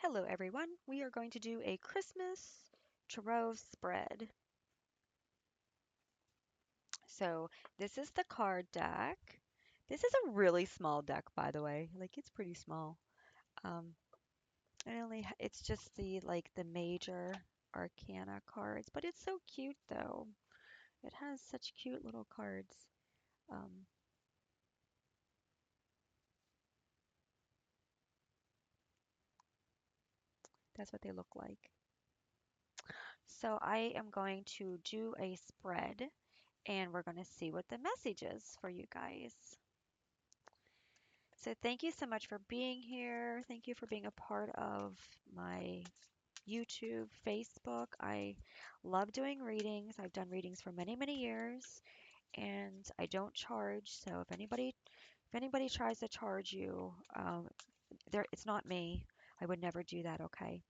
Hello, everyone. We are going to do a Christmas tarot spread. So, this is the card deck. This is a really small deck, by the way. Like, it's pretty small. Um, it's just the major arcana cards, but it's so cute though. It has such cute little cards. Um, that's what they look like. So, I am going to do a spread, and we're going to see what the message is for you guys. So thank you so much for being here. Thank you for being a part of my YouTube, Facebook. I love doing readings. I've done readings for many, many years, and I don't charge. So if anybody tries to charge you, it's not me. I would never do that, okay?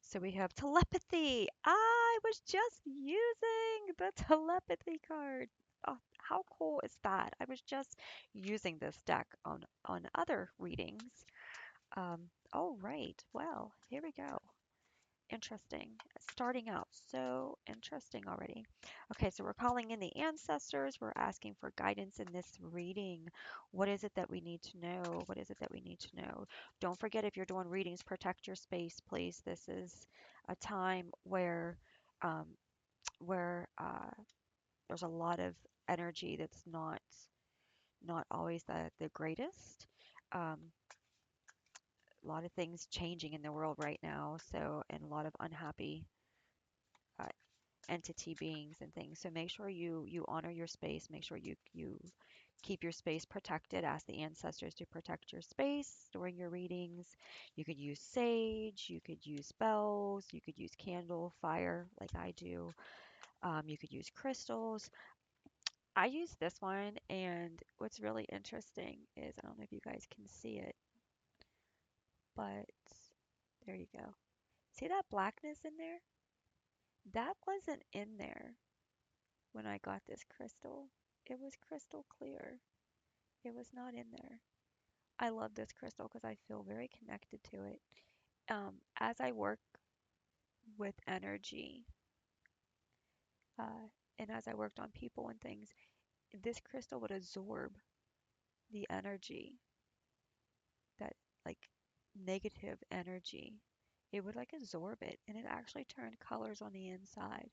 So we have telepathy. I was just using the telepathy card. Oh, how cool is that? I was just using this deck on other readings. Oh, right. Well, here we go. Interesting. Starting out so interesting already. Okay, so we're calling in the ancestors. We're asking for guidance in this reading. What is it that we need to know? What is it that we need to know? Don't forget, if you're doing readings, protect your space, please. This is a time um, where there's a lot of energy that's not always the greatest. Um, a lot of things changing in the world right now, so and a lot of unhappy uh, entity beings and things. So make sure you honor your space. Make sure you keep your space protected. Ask the ancestors to protect your space during your readings. You could use sage. You could use bells. You could use candle, fire, like I do. You could use crystals. I use this one, and what's really interesting is I don't know if you guys can see it, but there you go. See that blackness in there? That wasn't in there when I got this crystal. It was crystal clear. It was not in there. I love this crystal because I feel very connected to it. As I work with energy, uh, and as I worked on people and things, this crystal would absorb the energy, that like negative energy. It would like absorb it, and it actually turned colors on the inside.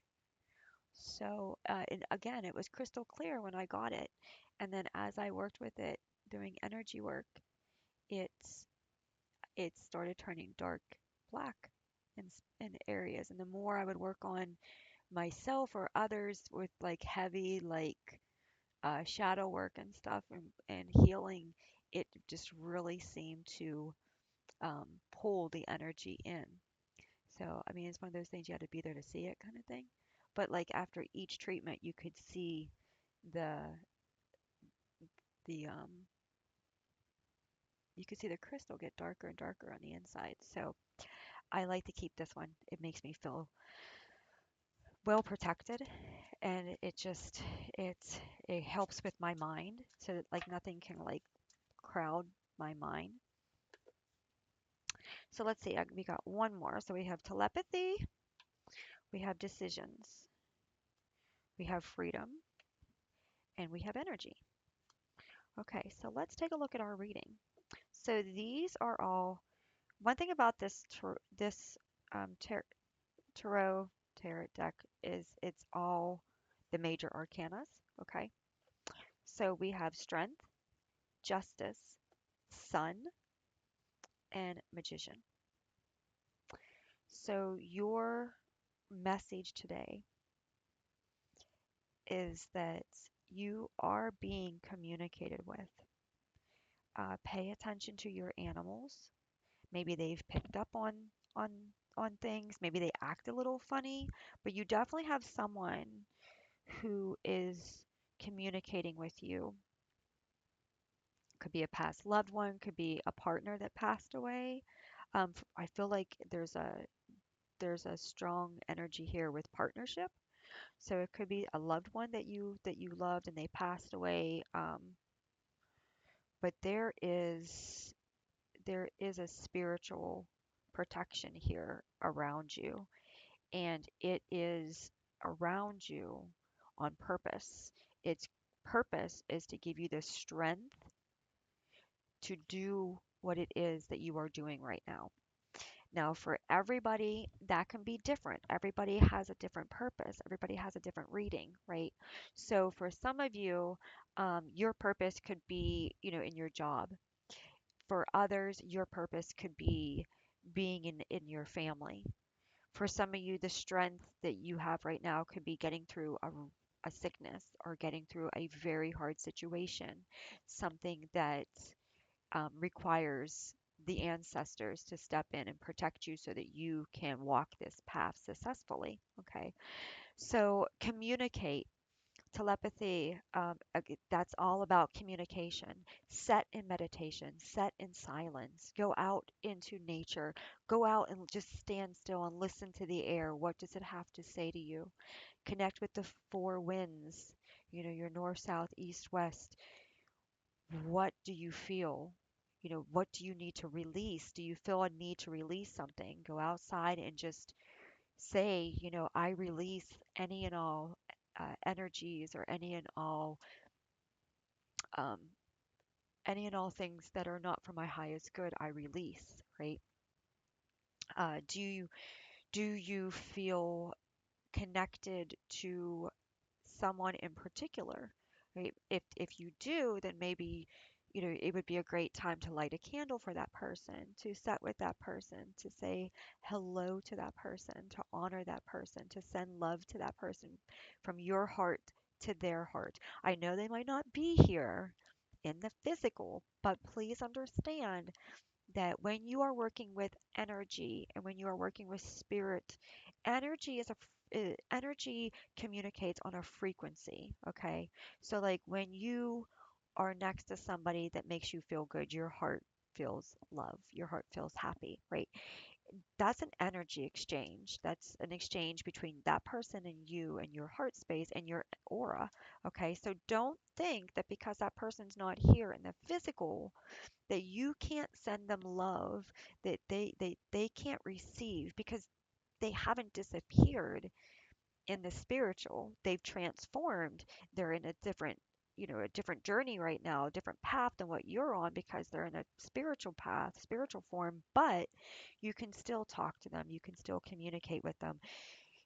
So, and again, it was crystal clear when I got it. And then as I worked with it, doing energy work, it's it started turning dark black in areas. And the more I would work on myself or others with like heavy shadow work and stuff and healing, it just really seemed to pull the energy in. So, I mean, it's one of those things you had to be there to see it kind of thing. But like after each treatment, you could see the the you could see the crystal get darker and darker on the inside. So I like to keep this one. It makes me feel well protected, and it helps with my mind so that like nothing can like crowd my mind. So let's see, we got one more. So we have telepathy, we have decisions, we have freedom, and we have energy. Okay, so let's take a look at our reading. So these are all, one thing about this tarot tarot deck is it's all the major arcanas. Okay, so we have strength, justice, sun, and magician. So your message today is that you are being communicated with. Pay attention to your animals. Maybe they've picked up on things. Maybe they act a little funny, but you definitely have someone who is communicating with you. Could be a past loved one, could be a partner that passed away. I feel like there's a strong energy here with partnership. So it could be a loved one that you loved and they passed away. But there is a spiritual protection here around you, and it is around you on purpose. Its purpose is to give you the strength to do what it is that you are doing right now. Now, for everybody, that can be different. Everybody has a different purpose. Everybody has a different reading, right? So, for some of you, your purpose could be, in your job. For others, your purpose could be being in your family. For some of you, the strength that you have right now could be getting through a sickness or getting through a very hard situation, something that requires the ancestors to step in and protect you so that you can walk this path successfully. Okay. So communicate. Telepathy, that's all about communication. Set in meditation, set in silence, go out into nature, go out and just stand still and listen to the air. What does it have to say to you? Connect with the four winds, your north, south, east, west. What do you feel? What do you need to release? Do you feel a need to release something? Go outside and just say, I release any and all energies or um, any and all things that are not for my highest good. I release, right? Do you feel connected to someone in particular, right? If you do, then maybe, it would be a great time to light a candle for that person, to sit with that person, to say hello to that person, to honor that person, to send love to that person from your heart to their heart. I know they might not be here in the physical, but please understand that when you are working with energy and when you are working with spirit, energy communicates on a frequency, okay? So like when you are next to somebody that makes you feel good, your heart feels love, your heart feels happy, right? That's an energy exchange. That's an exchange between that person and you and your heart space and your aura. Okay, so don't think that because that person's not here in the physical that you can't send them love, that they can't receive because they haven't disappeared in the spiritual. They've transformed. They're in a different journey right now, a different path than what you're on because they're in a spiritual path, spiritual form, but you can still talk to them. You can still communicate with them.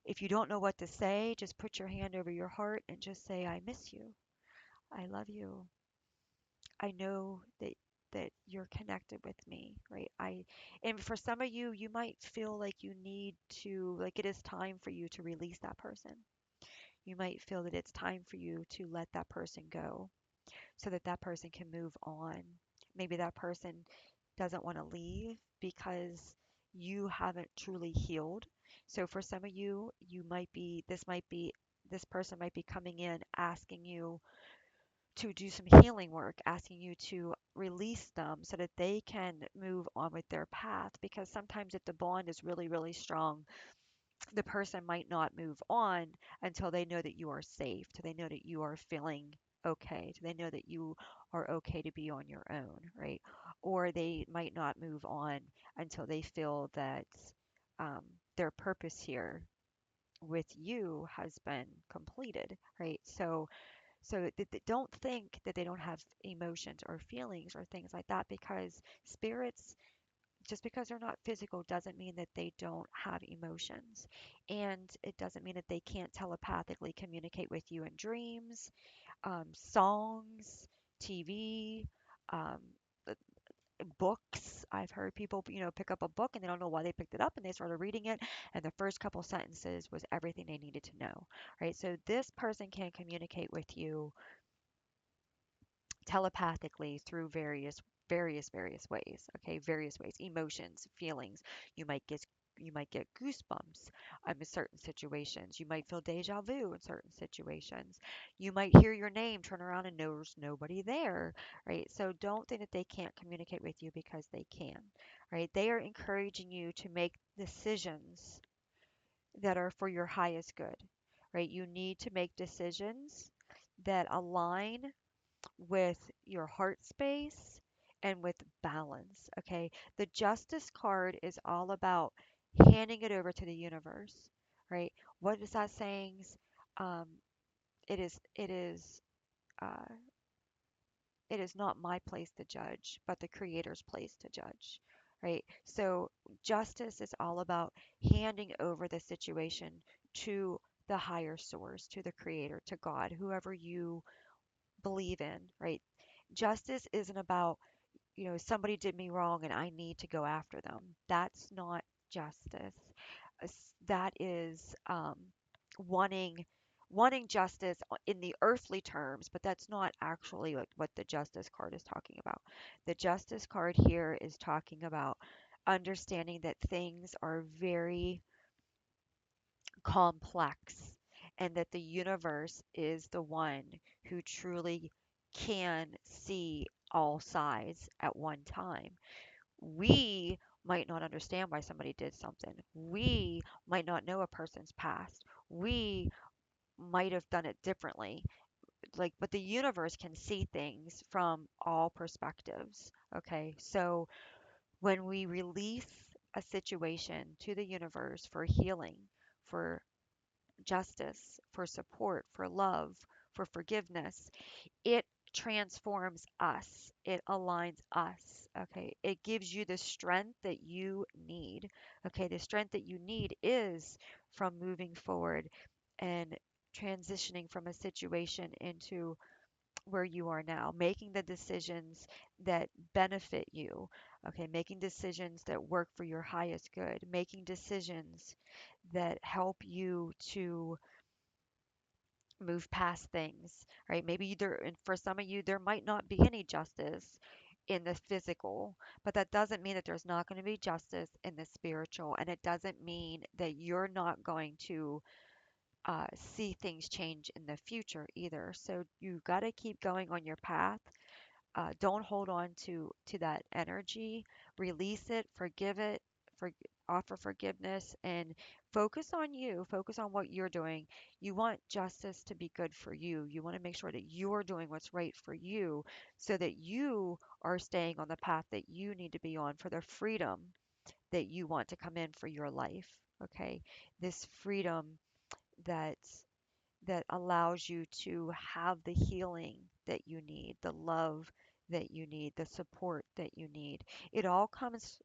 If you don't know what to say, just put your hand over your heart and just say, I miss you. I love you. I know that you're connected with me, right? And for some of you, you might feel like you need to, like it is time for you to release that person. You might feel that it's time for you to let that person go so that that person can move on. Maybe that person doesn't want to leave because you haven't truly healed. So for some of you, this person might be coming in asking you to do some healing work, asking you to release them so that they can move on with their path. Because sometimes, if the bond is really, really strong, the person might not move on until they know that you are safe, till they know that you are feeling okay, till they know that you are okay to be on your own, right? Or they might not move on until they feel that um, their purpose here with you has been completed, right? So don't think that they don't have emotions or feelings or things like that because spirits, just because they're not physical, doesn't mean that they don't have emotions. And it doesn't mean that they can't telepathically communicate with you in dreams, songs, TV, um, uh, books. I've heard people, pick up a book and they don't know why they picked it up and they started reading it. And the first couple sentences was everything they needed to know, right? So this person can communicate with you telepathically through various ways, okay, various ways, emotions, feelings. You might get goosebumps in certain situations. You might feel deja vu in certain situations. You might hear your name, turn around and there's nobody there, right? So don't think that they can't communicate with you because they can, right? They are encouraging you to make decisions that are for your highest good, right? You need to make decisions that align with your heart space and with balance. Okay. The justice card is all about handing it over to the universe, right? What is that saying? Um, uh, it is not my place to judge, but the creator's place to judge, right? So justice is all about handing over the situation to the higher source, to the creator, to God, whoever you believe in, right? Justice isn't about, somebody did me wrong and I need to go after them. That's not justice. That is wanting justice in the earthly terms, but that's not actually what the justice card is talking about. The justice card here is talking about understanding that things are very complex and that the universe is the one who truly can see all sides at one time. We might not understand why somebody did something. We might not know a person's past. We might have done it differently. But the universe can see things from all perspectives. Okay. So when we release a situation to the universe for healing, for justice, for support, for love, for forgiveness, it transforms us. It aligns us. Okay. It gives you the strength that you need. Okay. The strength that you need is from moving forward and transitioning from a situation into where you are now, making the decisions that benefit you. Okay. Making decisions that work for your highest good, making decisions that help you to move past things, right? Maybe there, and for some of you, there might not be any justice in the physical, but that doesn't mean that there's not going to be justice in the spiritual. And it doesn't mean that you're not going to see things change in the future either. So you got to keep going on your path. Don't hold on to that energy. Release it, forgive it, for, offer forgiveness, and focus on you. Focus on what you're doing. You want justice to be good for you. You want to make sure that you're doing what's right for you, so that you are staying on the path that you need to be on for the freedom that you want to come in for your life. Okay, this freedom that allows you to have the healing that you need, the love that you need, the support that you need. It all comes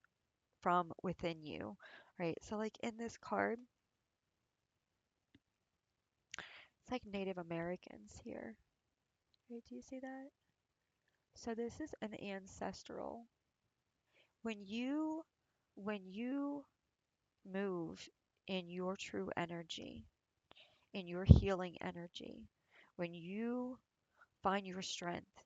from within you, right? So, like in this card, it's like Native Americans here. Right? Do you see that? So this is an ancestral. When you move in your true energy, in your healing energy, when you find your strength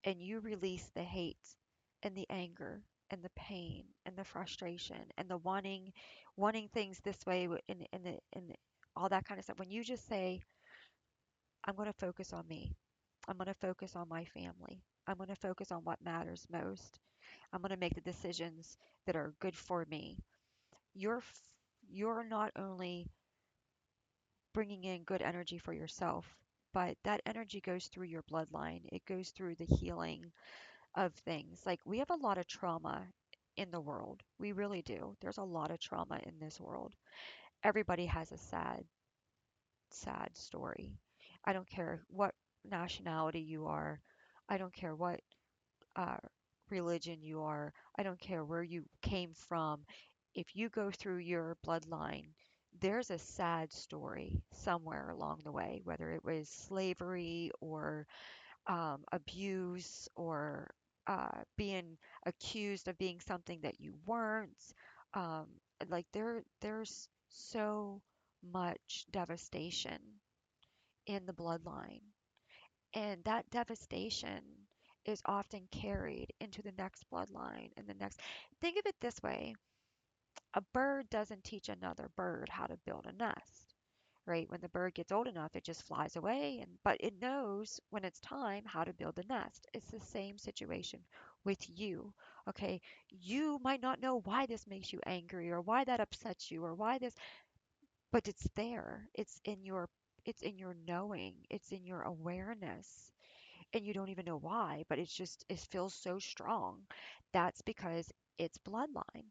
and you release the hate and the anger and the pain and the frustration and the wanting things this way and all that kind of stuff. When you just say, I'm going to focus on me. I'm going to focus on my family. I'm going to focus on what matters most. I'm going to make the decisions that are good for me. You're you're not only bringing in good energy for yourself, but that energy goes through your bloodline. It goes through the healing of things. Like we have a lot of trauma in the world. We really do. There's a lot of trauma in this world. Everybody has a sad story. I don't care what nationality you are. I don't care what uh, religion you are. I don't care where you came from. If you go through your bloodline, there's a sad story somewhere along the way, whether it was slavery or abuse or being accused of being something that you weren't. Um, there's so much devastation in the bloodline, and that devastation is often carried into the next bloodline and the next. Think of it this way: a bird doesn't teach another bird how to build a nest, right? When the bird gets old enough, it just flies away, and but it knows when it's time how to build a nest. It's the same situation with you. Okay, you might not know why this makes you angry or why that upsets you or why this, but it's there. It's in your knowing. It's in your awareness. and you don't even know why, but it feels so strong. That's because it's bloodline.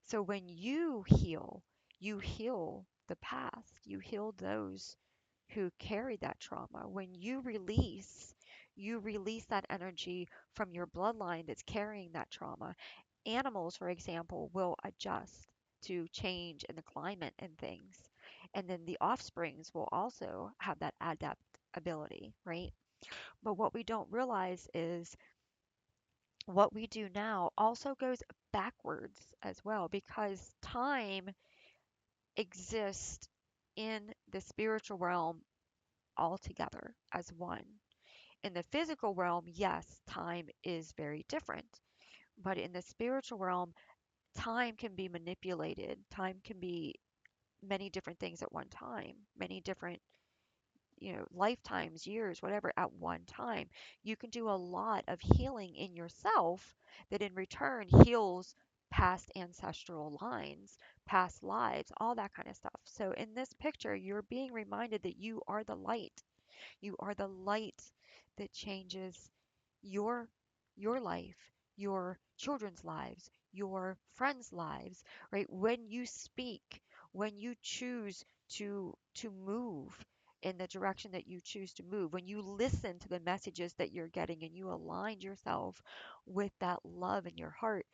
So when you heal the past, you heal those who carry that trauma. When you release that energy from your bloodline that's carrying that trauma. Animals, for example, will adjust to change in the climate and things. And then the offsprings will also have that adaptability, right? But what we don't realize is what we do now also goes backwards as well because time exists in the spiritual realm altogether as one. In the physical realm, yes, time is very different. But in the spiritual realm, time can be manipulated. Time can be many different things at one time, many different, lifetimes, years, whatever, at one time. You can do a lot of healing in yourself that in return heals past ancestral lines, past lives, all that kind of stuff. So in this picture, you're being reminded that you are the light. You are the light that changes your your life, your children's lives, your friends' lives, right? When you speak, when you choose to move in the direction that you choose to move, when you listen to the messages that you're getting and you align yourself with that love in your heart,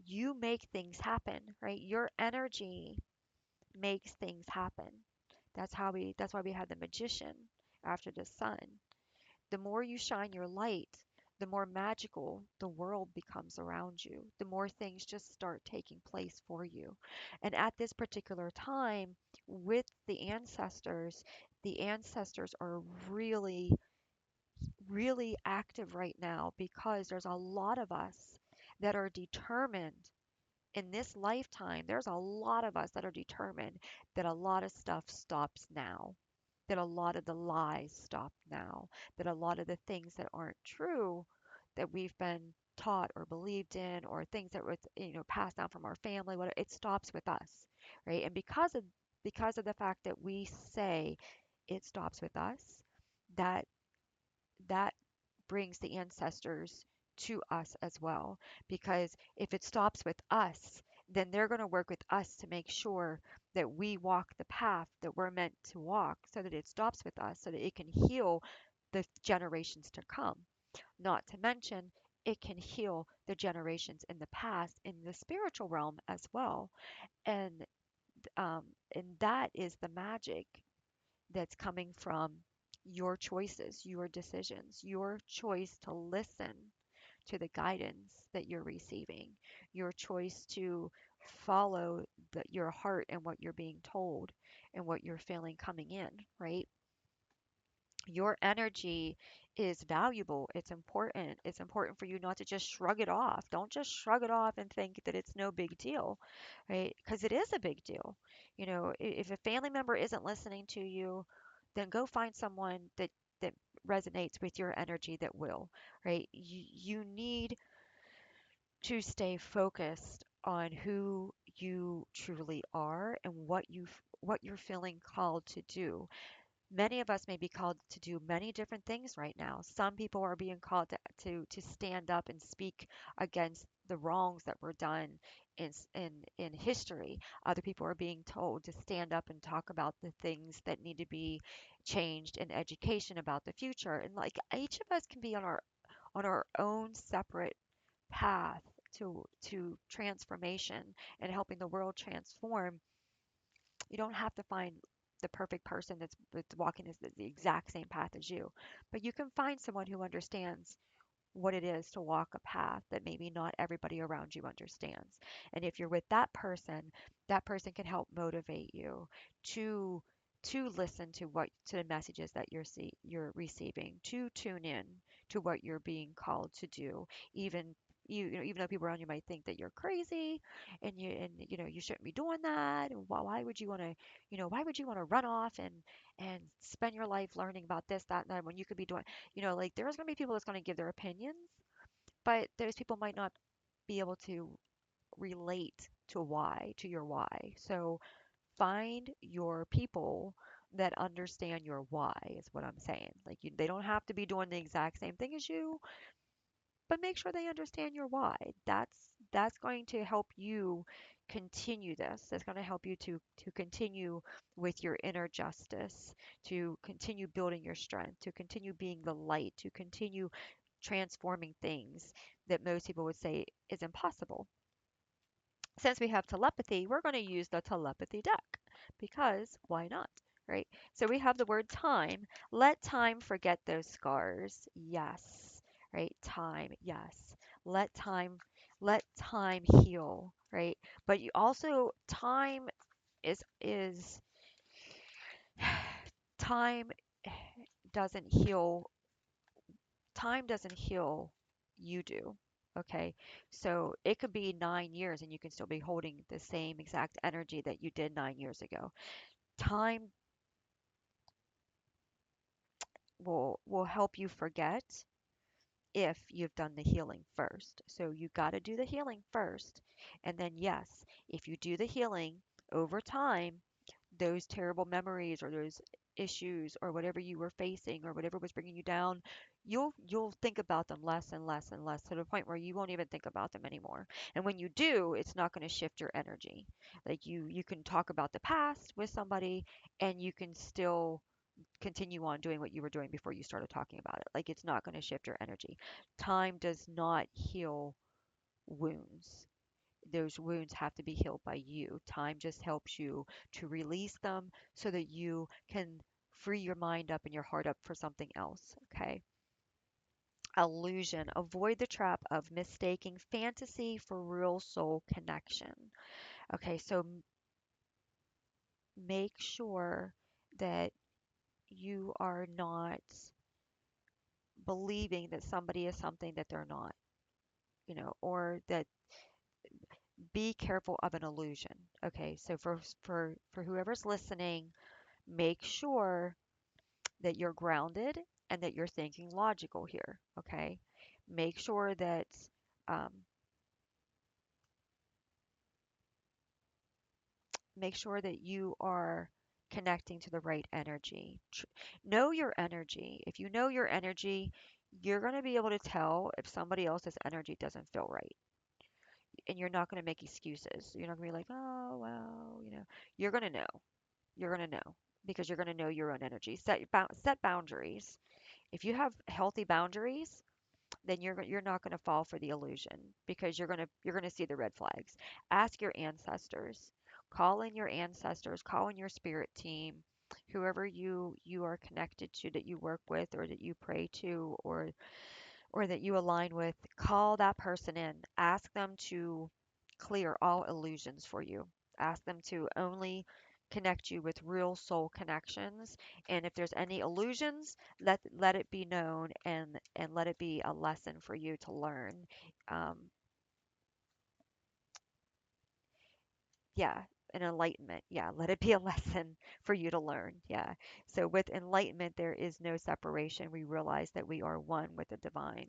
you make things happen, right? Your energy makes things happen. That's why we have the magician after the sun. The more you shine your light, the more magical the world becomes around you. The more things just start taking place for you. And at this particular time, with the ancestors are really, really active right now because there's a lot of us that are determined in this lifetime. There's a lot of us that are determined that a lot of stuff stops now, that a lot of the lies stop now, that a lot of the things that aren't true that we've been taught or believed in, or things that was passed down from our family, what it stops with us, right? And because of the fact that we say it stops with us, that that brings the ancestors to us as well. Because if it stops with us, then they're going to work with us to make sure that we walk the path that we're meant to walk so that it stops with us, so that it can heal the generations to come. Not to mention, it can heal the generations in the past in the spiritual realm as well. And and that is the magic that's coming from your choices, your decisions, your choice to listen to the guidance that you're receiving, your choice to follow your heart and what you're being told and what you're feeling coming in, right? Your energy is valuable. It's important. It's important for you not to just shrug it off. Don't just shrug it off and think that it's no big deal, right? Because it is a big deal. If a family member isn't listening to you, then go find someone that resonates with your energy that will, right? You need to stay focused on who you truly are and what you're feeling called to do. Many of us may be called to do many different things right now. Some people are being called to stand up and speak against the wrongs that were done in history. Other people are being told to stand up and talk about the things that need to be changed in education about the future. And like each of us can be on our own separate path to transformation and helping the world transform. You don't have to find the perfect person that's walking the exact same path as you, but you can find someone who understands what it is to walk a path that maybe not everybody around you understands. And if you're with that person can help motivate you to listen to the messages that you're receiving, to tune in to what you're being called to do, even even though people around you might think that you're crazy and you shouldn't be doing that. And why would you want to why would you want to run off and spend your life learning about this, that, and that when you could be doing, like there's going to be people that's going to give their opinions, but those people might not be able to relate to your why. So find your people that understand your why is what I'm saying. Like they don't have to be doing the exact same thing as you, but make sure they understand your why. That's going to help you continue this. That's going to help you to continue with your inner justice, to continue building your strength, to continue being the light, to continue transforming things that most people would say is impossible. Since we have telepathy, we're going to use the telepathy deck because why not? Right? So we have the word time. Let time forget those scars. Yes. Right? Time. Yes. Let time let time heal, right? But you also time is time doesn't heal time doesn't heal, you do. Okay. So it could be 9 years and you can still be holding the same exact energy that you did 9 years ago. Time will help you forget if you've done the healing first. So you got to do the healing first. And then, yes, if you do the healing over time, those terrible memories or those issues or whatever you were facing or whatever was bringing you down, you'll think about them less and less and less to the point where you won't even think about them anymore. And when you do, it's not going to shift your energy. Like you can talk about the past with somebody and you can still continue on doing what you were doing before you started talking about it. Like it's not going to shift your energy. Time does not heal wounds. Those wounds have to be healed by you. Time just helps you to release them so that you can free your mind up and your heart up for something else. Okay. Illusion. Avoid the trap of mistaking fantasy for real soul connection. Okay. So make sure that you are not believing that somebody is something that they're not, or that be careful of an illusion. Okay, so for whoever's listening, make sure that you're grounded and that you're thinking logical here. Okay, make sure that um, make sure that you are connecting to the right energy. Know your energy. If you know your energy, you're going to be able to tell if somebody else's energy doesn't feel right. And you're not going to make excuses. You're not going to be like, oh, well, you're going to know. You're going to know because you're going to know your own energy. Set boundaries. If you have healthy boundaries, then you're not going to fall for the illusion because you're going to see the red flags. Ask your ancestors. Call in your ancestors, call in your spirit team, whoever you are connected to that you work with or that you pray to or that you align with, call that person in. Ask them to clear all illusions for you. Ask them to only connect you with real soul connections. And if there's any illusions, let it be known and let it be a lesson for you to learn. Um, yeah, an enlightenment. Yeah, let it be a lesson for you to learn. Yeah. So with enlightenment, there is no separation. We realize that we are one with the divine.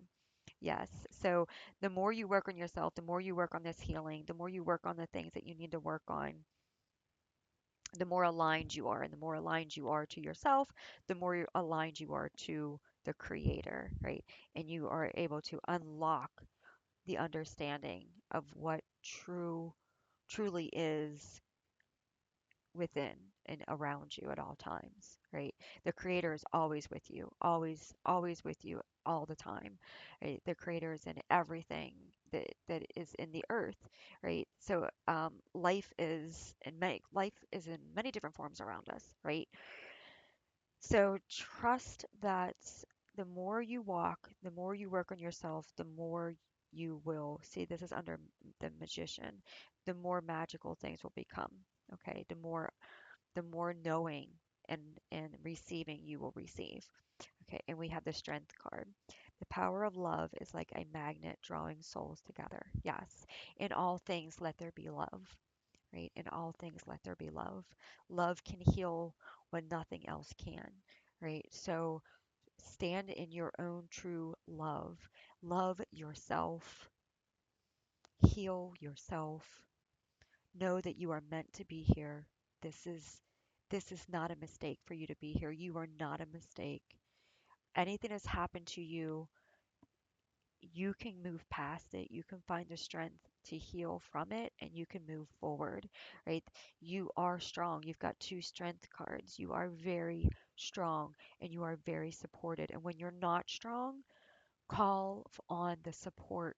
Yes. So the more you work on yourself, the more you work on this healing, the more you work on the things that you need to work on, the more aligned you are. And the more aligned you are to yourself, the more aligned you are to the creator, right? And you are able to unlock the understanding of what truly is within and around you at all times, right? The creator is always with you, always with you all the time, right? The creator is in everything that is in the earth, right? So life is in many different forms around us, right? So trust that the more you walk, the more you work on yourself, the more you will see this is under the magician, the more magical things will become. Okay, the more knowing and receiving you will receive. Okay, and we have the strength card. The power of love is like a magnet drawing souls together. Yes, in all things let there be love. Right? In all things let there be love. Love can heal when nothing else can. Right? So stand in your own true love. Love yourself. Heal yourself. Know that you are meant to be here. This is This is not a mistake for you to be here. You are not a mistake. Anything that's happened to you, you can move past it. You can find the strength to heal from it and you can move forward, right? You are strong. You've got two strength cards. You are very strong and you are very supported. And when you're not strong, call on the support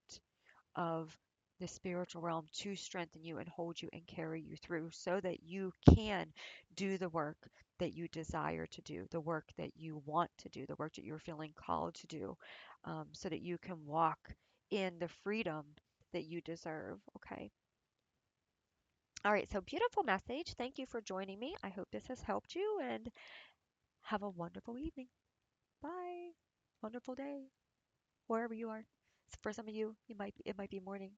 of the spiritual realm to strengthen you and hold you and carry you through so that you can do the work that you desire to do, the work that you want to do, the work that you're feeling called to do, so that you can walk in the freedom that you deserve. Okay. All right. So, beautiful message. Thank you for joining me. I hope this has helped you and have a wonderful evening. Bye. Wonderful day, wherever you are. For some of you, it might be morning.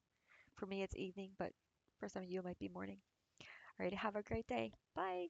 For me, it's evening, but for some of you, it might be morning. All right, have a great day. Bye.